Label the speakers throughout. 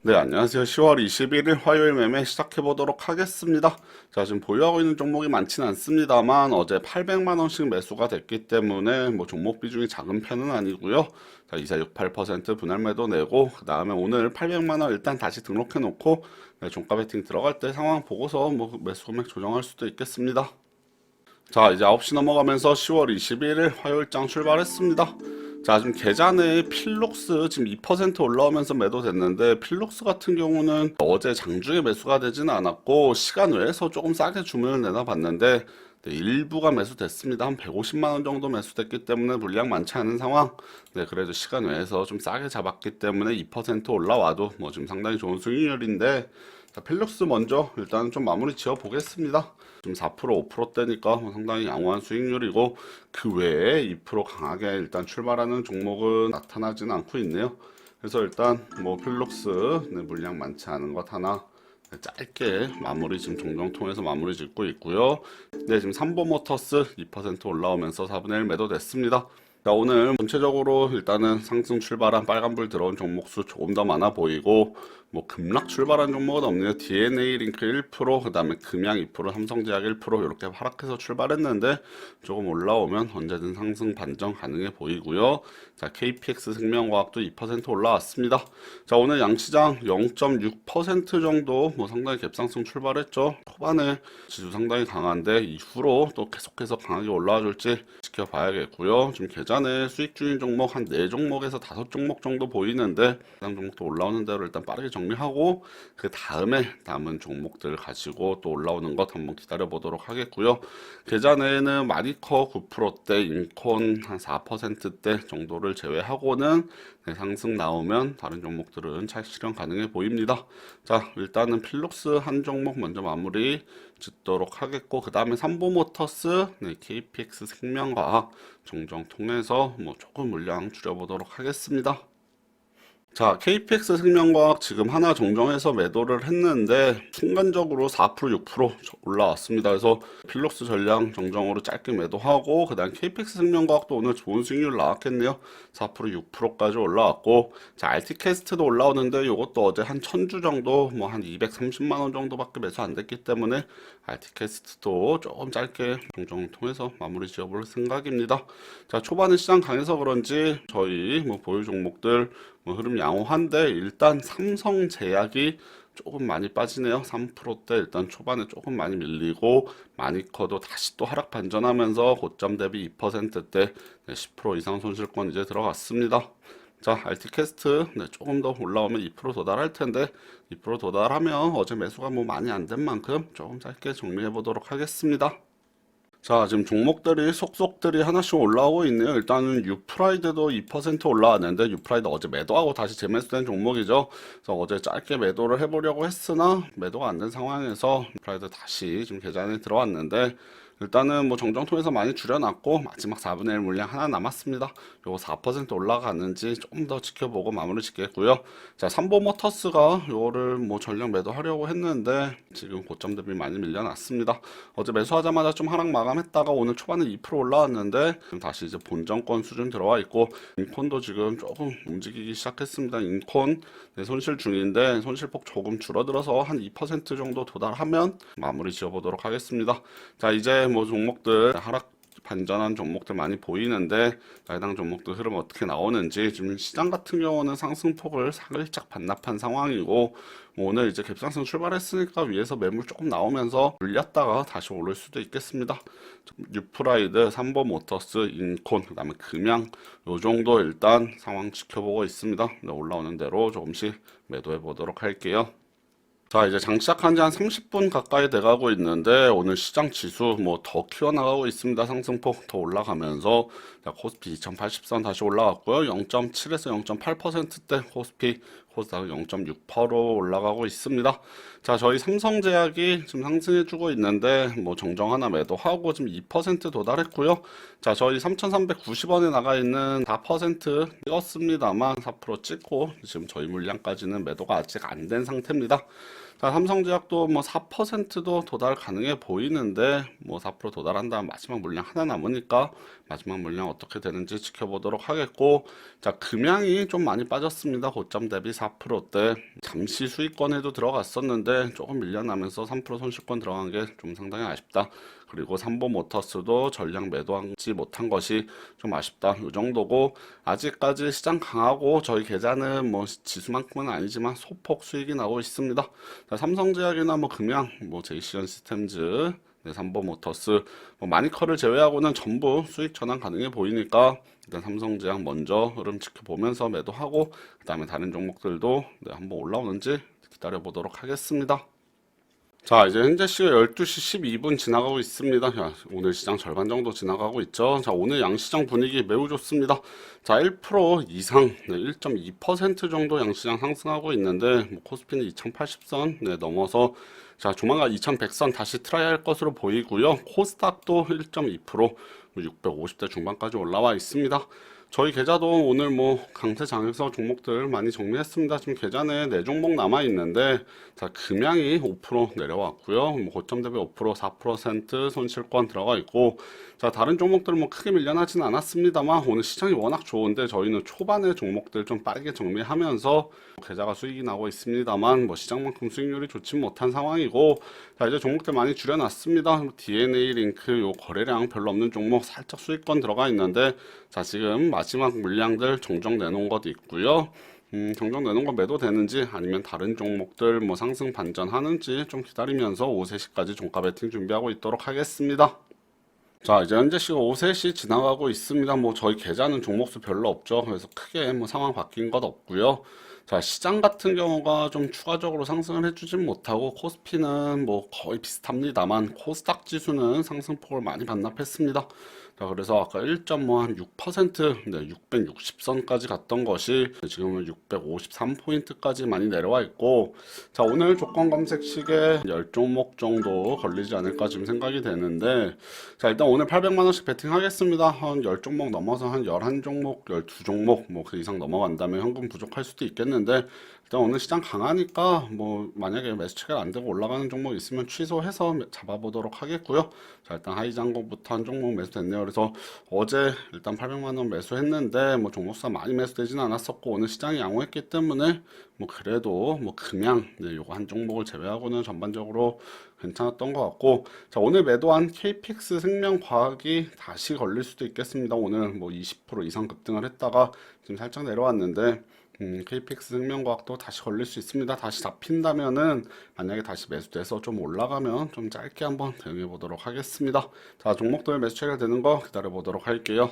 Speaker 1: 네, 안녕하세요. 10월 21일 화요일 매매 시작해 보도록 하겠습니다. 자, 지금 보유하고 있는 종목이 많지는 않습니다만 어제 800만 원씩 매수가 됐기 때문에 뭐 종목 비중이 작은 편은 아니고요. 자, 2468% 분할 매도 내고 그 다음에 오늘 800만 원 일단 다시 등록해 놓고 네, 종가 베팅 들어갈 때 상황 보고서 뭐 매수 금액 조정할 수도 있겠습니다. 자, 이제 9시 넘어가면서 10월 21일 화요일장 출발했습니다. 자, 지금 계좌내 필록스 지금 2% 올라오면서 매도됐는데 필록스 같은 경우는 어제 장중에 매수가 되지는 않았고 시간 외에서 조금 싸게 주문을 내나 봤는데 네, 일부가 매수됐습니다. 한 150만 원 정도 매수됐기 때문에 물량 많지 않은 상황. 네, 그래도 시간 외에서 좀 싸게 잡았기 때문에 2% 올라와도 뭐 지금 상당히 좋은 수익률인데 자, 필록스 먼저 일단 좀 마무리 지어 보겠습니다. 지금 4% 5%대니까 상당히 양호한 수익률이고 그 외에 2% 강하게 일단 출발하는 종목은 나타나지는 않고 있네요. 그래서 일단 뭐 필록스 네, 물량 많지 않은 것 하나 네, 짧게 마무리 지금 종종 통해서 마무리 짓고 있고요. 네, 지금 삼보모터스 2% 올라오면서 4분의 1 매도됐습니다. 자, 오늘 전체적으로 일단은 상승 출발한 빨간불 들어온 종목 수 조금 더 많아 보이고 뭐 급락 출발한 종목은 없네요. DNA 링크 1%, 그다음에 금양 2%, 삼성제약 1% 이렇게 하락해서 출발했는데 조금 올라오면 언제든 상승 반전 가능해 보이고요. 자, KPX 생명과학도 2% 올라왔습니다. 자, 오늘 양시장 0.6% 정도 뭐 상당히 갭상승 출발했죠. 초반에 지수 상당히 강한데 이후로 또 계속해서 강하게 올라와 줄지 지켜봐야겠고요. 지금 계좌내 수익 중인 종목 한 4종목에서 5종목 정도 보이는데 해당 종목도 올라오는 대로 일단 빠르게 정리하고 그 다음에 남은 종목들 가지고 또 올라오는 것 한번 기다려 보도록 하겠고요. 계좌 내에는 마디커 9%대, 인콘 한 4%대 정도를 제외하고는 네, 상승 나오면 다른 종목들은 차익 실현 가능해 보입니다. 자, 일단은 필록스 한 종목 먼저 마무리 짓도록 하겠고 그 다음에 삼보모터스, 네, KPX 생명과학 종종 통해서 뭐 조금 물량 줄여보도록 하겠습니다. 자, KPX 생명과학 지금 하나 정정해서 매도를 했는데 순간적으로 4% 6% 올라왔습니다. 그래서 필록스 전량 정정으로 짧게 매도하고 그다음 KPX 생명과학도 오늘 좋은 수익률 나왔겠네요. 4% 6%까지 올라왔고 자, RT캐스트도 올라오는데 이것도 어제 한 1000주 정도 뭐 한 230만 원 정도밖에 매수 안 됐기 때문에 RT캐스트도 조금 짧게 정정을 통해서 마무리 지어볼 생각입니다. 자, 초반에 시장 강해서 그런지 저희 뭐 보유 종목들 뭐 흐름 양호한데 일단 삼성제약이 조금 많이 빠지네요. 3%대 일단 초반에 조금 많이 밀리고 마니커도 다시 또 하락 반전하면서 고점 대비 2%대 10% 이상 손실권 이제 들어갔습니다. 자, RT캐스트 네, 조금 더 올라오면 2% 도달할 텐데 2% 도달하면 어제 매수가 뭐 많이 안 된 만큼 조금 짧게 정리해 보도록 하겠습니다. 자, 지금 종목들이 속속들이 하나씩 올라오고 있네요. 일단은 유프라이드도 2% 올라왔는데 유프라이드 어제 매도하고 다시 재매수된 종목이죠. 그래서 어제 짧게 매도를 해보려고 했으나 매도가 안 된 상황에서 유프라이드 다시 지금 계좌에 들어왔는데 일단은 뭐 정정 통해서 많이 줄여놨고 마지막 4분의 1 물량 하나 남았습니다. 요거 4% 올라가는지 조금 더 지켜보고 마무리 짓겠고요. 자, 삼보모터스가 요거를 뭐 전량 매도하려고 했는데 지금 고점 대비 많이 밀려났습니다. 어제 매수하자마자 좀 하락 마감했다가 오늘 초반에 2% 올라왔는데 지금 다시 이제 본전권 수준 들어와 있고 인콘도 지금 조금 움직이기 시작했습니다. 인콘 네, 손실 중인데 손실폭 조금 줄어들어서 한 2% 정도 도달하면 마무리 지어보도록 하겠습니다. 자, 이제 뭐 종목들 하락 반전한 종목들 많이 보이는데 해당 종목들 흐름 어떻게 나오는지 지금 시장 같은 경우는 상승폭을 살짝 반납한 상황이고 뭐 오늘 이제 갭상승 출발했으니까 위에서 매물 조금 나오면서 물렸다가 다시 오를 수도 있겠습니다. 뉴프라이드, 삼보모터스, 인콘, 그다음에 금양 요 정도 일단 상황 지켜보고 있습니다. 네, 올라오는 대로 조금씩 매도해 보도록 할게요. 자, 이제 장 시작한 지 한 30분 가까이 돼가고 있는데 오늘 시장 지수 뭐 더 키워나가고 있습니다. 상승폭 더 올라가면서 자, 코스피 2080선 다시 올라갔고요. 0.7에서 0.8%대 코스피 코스닥 0.6% 올라가고 있습니다. 자, 저희 삼성제약이 지금 상승해주고 있는데 뭐 정정 하나 매도하고 지금 2% 도달했고요. 자, 저희 3,390원에 나가 있는 4% 찍었습니다만 4% 찍고 지금 저희 물량까지는 매도가 아직 안 된 상태입니다. 자, 삼성제약도 뭐 4%도 도달 가능해 보이는데 뭐 4% 도달한다면 마지막 물량 하나 남으니까 마지막 물량 어떻게 되는지 지켜보도록 하겠고, 자, 금양이 좀 많이 빠졌습니다. 고점 대비 4%대. 잠시 수익권에도 들어갔었는데 조금 밀려나면서 3% 손실권 들어간 게 좀 상당히 아쉽다. 그리고 삼보모터스도 전량 매도하지 못한 것이 좀 아쉽다. 이 정도고, 아직까지 시장 강하고 저희 계좌는 뭐 지수만큼은 아니지만 소폭 수익이 나고 있습니다. 자, 삼성제약이나 뭐 금양, 뭐 제이시언 시스템즈, 네, 삼보모터스, 뭐 마니커를 제외하고는 전부 수익 전환 가능해 보이니까 일단 삼성제약 먼저 흐름 지켜보면서 매도하고, 그 다음에 다른 종목들도 네, 한번 올라오는지 기다려 보도록 하겠습니다. 자, 이제 현재 시가 12시 12분 지나가고 있습니다. 야, 오늘 시장 절반 정도 지나가고 있죠. 자, 오늘 양시장 분위기 매우 좋습니다. 자, 1% 이상, 네, 1.2% 정도 양시장 상승하고 있는데, 뭐 코스피는 2080선 네, 넘어서, 자, 조만간 2100선 다시 트라이 할 것으로 보이고요. 코스닥도 1.2%, 650대 중반까지 올라와 있습니다. 저희 계좌도 오늘 뭐 강세 장에서 종목들 많이 정리했습니다. 지금 계좌에 4종목 남아 있는데, 자, 금양이 5% 내려왔고요. 뭐 고점 대비 5%, 4% 손실권 들어가 있고, 자, 다른 종목들은 뭐 크게 밀려나지는 않았습니다만 오늘 시장이 워낙 좋은데 저희는 초반에 종목들 좀 빠르게 정리하면서 계좌가 수익이 나고 있습니다만 뭐 시장만큼 수익률이 좋지 못한 상황이고, 자, 이제 종목들 많이 줄여놨습니다. DNA 링크 요 거래량 별로 없는 종목 살짝 수익권 들어가 있는데, 자, 지금 마지막 물량들 정정 내놓은 것 있고요. 정정 내놓은 거 매도 되는지 아니면 다른 종목들 뭐 상승 반전하는지 좀 기다리면서 오후 3시까지 종가 베팅 준비하고 있도록 하겠습니다. 자, 이제 현재 시가 오후 3시 지나가고 있습니다. 뭐 저희 계좌는 종목수 별로 없죠. 그래서 크게 뭐 상황 바뀐 것 없고요. 자, 시장 같은 경우가 좀 추가적으로 상승을 해주진 못하고 코스피는 뭐 거의 비슷합니다만 코스닥 지수는 상승폭을 많이 반납했습니다. 자, 그래서 아까 1.6%, 네, 660선까지 갔던 것이 지금은 653포인트까지 많이 내려와 있고, 자, 오늘 조건 검색식에 10종목 정도 걸리지 않을까 지금 생각이 되는데, 자, 일단 오늘 800만원씩 베팅 하겠습니다. 한 10종목 넘어서 한 11종목, 12종목, 뭐 그 이상 넘어간다면 현금 부족할 수도 있겠는데, 일단 오늘 시장 강하니까 뭐 만약에 매수 체결 안 되고 올라가는 종목 있으면 취소해서 잡아보도록 하겠고요. 자, 일단 하이장고부터 한 종목 매수됐네요. 그래서 어제 일단 800만 원 매수했는데 뭐 종목수가 많이 매수되지는 않았었고 오늘 시장이 양호했기 때문에 뭐 그래도 뭐 금양 네, 요거 한 종목을 제외하고는 전반적으로 괜찮았던 것 같고, 자, 오늘 매도한 KPX 생명과학이 다시 걸릴 수도 있겠습니다. 오늘 뭐 20% 이상 급등을 했다가 지금 살짝 내려왔는데 KPX 생명과학도 다시 걸릴 수 있습니다. 다시 잡힌다면은 만약에 다시 매수돼서 좀 올라가면 좀 짧게 한번 대응해 보도록 하겠습니다. 자, 종목들 매수 체결되는 거 기다려 보도록 할게요.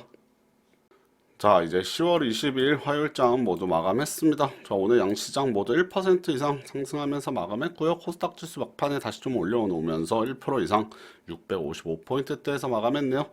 Speaker 1: 자, 이제 10월 22일 화요일장 모두 마감했습니다. 자, 오늘 양시장 모두 1% 이상 상승하면서 마감했고요. 코스닥 지수 막판에 다시 좀 올려놓으면서 1% 이상 655포인트대에서 마감했네요.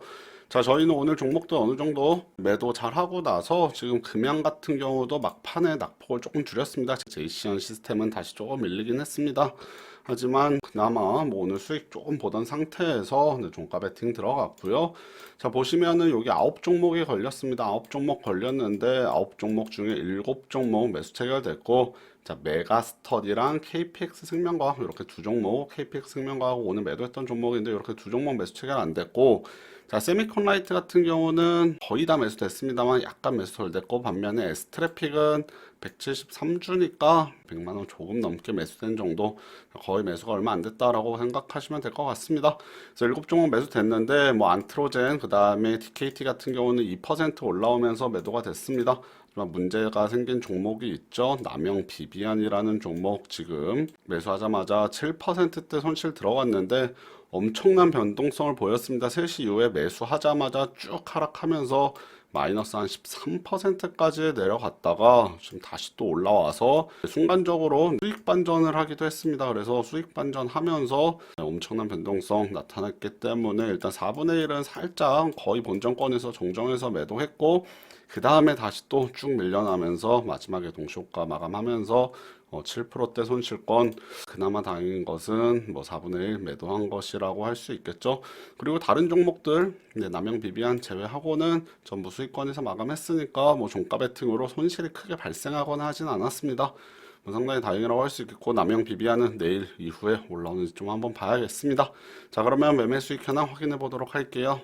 Speaker 1: 자, 저희는 오늘 종목들 어느 정도 매도 잘 하고 나서 지금 금양 같은 경우도 막판에 낙폭을 조금 줄였습니다. 제이시언 시스템은 다시 조금 밀리긴 했습니다. 하지만 그나마 뭐 오늘 수익 조금 보던 상태에서 네, 종가 베팅 들어갔고요. 자, 보시면은 여기 9종목이 걸렸습니다. 9종목 걸렸는데 9종목 중에 7종목 매수 체결됐고, 자, 메가스터디랑 KPX 생명과학 이렇게 두 종목, KPX 생명과학 오늘 매도했던 종목인데 이렇게 두 종목 매수 체결 안 됐고, 자, 세미콘라이트 같은 경우는 거의 다 매수됐습니다만 약간 매수 덜 됐고, 반면에 S트래픽은 173주니까 100만원 조금 넘게 매수된 정도, 거의 매수가 얼마 안 됐다라고 생각하시면 될 것 같습니다. 그래서 7종목 매수됐는데 뭐 안트로젠 그 다음에 DKT 같은 경우는 2% 올라오면서 매도가 됐습니다. 하지만 문제가 생긴 종목이 있죠. 남영 비비안이라는 종목 지금 매수하자마자 7%대 손실 들어갔는데 엄청난 변동성을 보였습니다. 3시 이후에 매수하자마자 쭉 하락하면서 마이너스 한 13%까지 내려갔다가 지금 다시 또 올라와서 순간적으로 수익 반전을 하기도 했습니다. 그래서 수익 반전하면서 엄청난 변동성 나타났기 때문에 일단 4분의 1은 살짝 거의 본전권에서 정정해서 매도했고, 그 다음에 다시 또 쭉 밀려나면서 마지막에 동시효과 마감하면서 7%대 손실권, 그나마 다행인 것은 뭐 4분의 1 매도한 것이라고 할 수 있겠죠. 그리고 다른 종목들 남영 비비안 제외하고는 전부 수익권에서 마감했으니까 뭐 종가 베팅으로 손실이 크게 발생하거나 하진 않았습니다. 뭐 상당히 다행이라고 할 수 있겠고, 남영 비비아는 내일 이후에 올라오는지 좀 한번 봐야겠습니다. 자, 그러면 매매 수익 현황 확인해 보도록 할게요.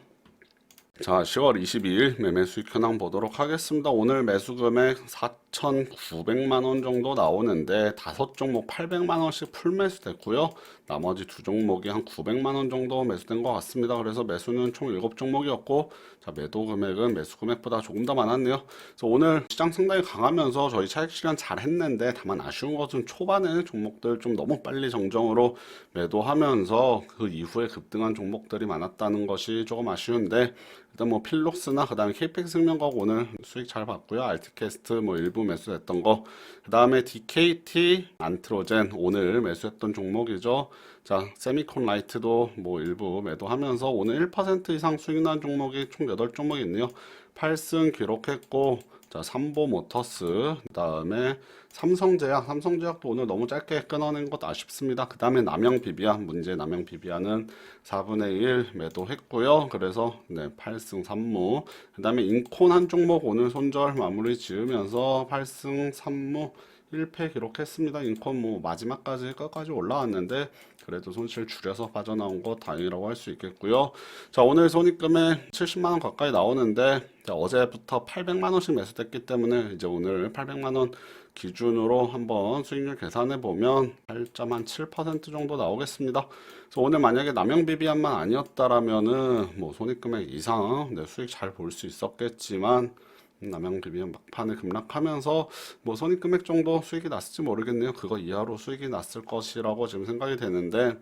Speaker 1: 자, 10월 22일 매매 수익 현황 보도록 하겠습니다. 오늘 매수 금액 4,900만 원 정도 나오는데 다섯 종목 800만 원씩 풀 매수 됐고요. 나머지 두 종목이 한 900만 원 정도 매수된 것 같습니다. 그래서 매수는 총 7종목이었고, 자, 매도 금액은 매수 금액보다 조금 더 많았네요. 그래서 오늘 시장 상당히 강하면서 저희 차익 실현 잘 했는데, 다만 아쉬운 것은 초반에 종목들 좀 너무 빨리 정정으로 매도하면서 그 이후에 급등한 종목들이 많았다는 것이 조금 아쉬운데, 일단 뭐 필록스나 그다음에 KPX 생명과학 오늘 수익 잘 봤고요. 알티캐스트 뭐 일부 매수했던 거, 그다음에 DKT 안트로젠 오늘 매수했던 종목이죠. 자, 세미콘 라이트도 뭐 일부 매도하면서 오늘 1% 이상 수익 난 종목이 총 8종목이 있네요. 8승 기록했고, 자, 삼보 모터스, 그다음에 삼성제약도 오늘 너무 짧게 끊어낸 것 아쉽습니다. 그 다음에 남영 비비아, 문제 남영 비비아는 4분의 1 매도했고요. 그래서 네, 8승 3무. 그 다음에 인콘 한 종목 오늘 손절 마무리 지으면서 8승 3무 1패 기록했습니다. 인콘 뭐 마지막까지 끝까지 올라왔는데 그래도 손실 줄여서 빠져나온 거 다행이라고 할 수 있겠고요. 자, 오늘 손익금액 70만 원 가까이 나오는데, 자, 어제부터 800만 원씩 매수됐기 때문에 이제 오늘 800만 원 기준으로 한번 수익률 계산해 보면 8.7% 정도 나오겠습니다. 그래서 오늘 만약에 남영 비비안만 아니었다라면은 뭐 손익금액 이상 네, 수익 잘 볼 수 있었겠지만, 남영 비비안 막판에 급락하면서 뭐 손익금액 정도 수익이 났을지 모르겠네요. 그거 이하로 수익이 났을 것이라고 지금 생각이 되는데,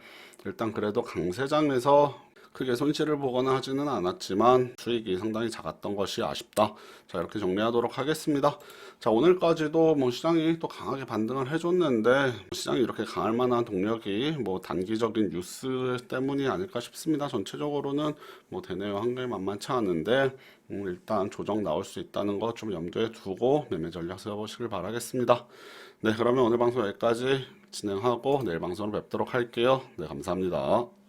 Speaker 1: 일단 그래도 강세장에서 크게 손실을 보거나 하지는 않았지만 수익이 상당히 작았던 것이 아쉽다. 자, 이렇게 정리하도록 하겠습니다. 자, 오늘까지도 뭐 시장이 또 강하게 반등을 해줬는데, 시장이 이렇게 강할 만한 동력이 뭐 단기적인 뉴스 때문이 아닐까 싶습니다. 전체적으로는 뭐 대내외 환경이 만만치 않은데, 일단 조정 나올 수 있다는 거 좀 염두에 두고 매매 전략 세워보시길 바라겠습니다. 네, 그러면 오늘 방송 여기까지 진행하고 내일 방송으로 뵙도록 할게요. 네, 감사합니다.